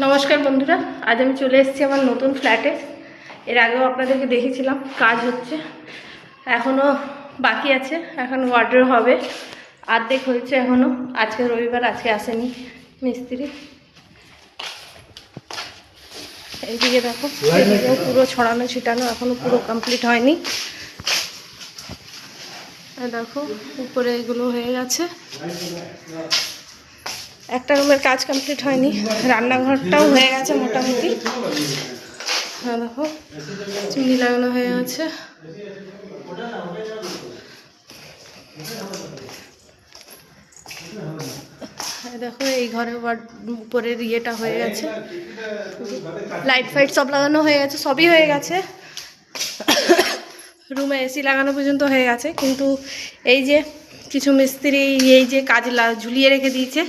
নমস্কার বন্ধুরা, আজ আমি চলে এসেছি আমার নতুন ফ্ল্যাটে। এর আগেও আপনাদেরকে দেখেছিলাম কাজ হচ্ছে, এখনও বাকি আছে। এখন ওয়ার্ডরোব হবে, অর্ধেক হয়েছে এখনও। আজকে রবিবার, আজকে আসেনি মিস্ত্রি। এইদিকে দেখো, এইদিকেও পুরো ছড়ানো ছিটানো, এখনও পুরো কমপ্লিট হয়নি। দেখো উপরে এগুলো হয়ে গেছে, একটা রুমের কাজ কমপ্লিট হয়নি। রান্নাঘরটাও হয়ে গেছে মোটামুটি। হ্যাঁ দেখো, চিমনি লাগানো হয়ে গেছে। দেখো এই ঘরের উপরের ইয়েটা হয়ে গেছে, লাইট ফাইট সব লাগানো হয়ে গেছে, সবই হয়ে গেছে। রুমে এসি লাগানো পর্যন্ত হয়ে গেছে, কিন্তু এই যে কিছু মিস্ত্রি এই যে কাজ ঝুলিয়ে রেখে দিয়েছে,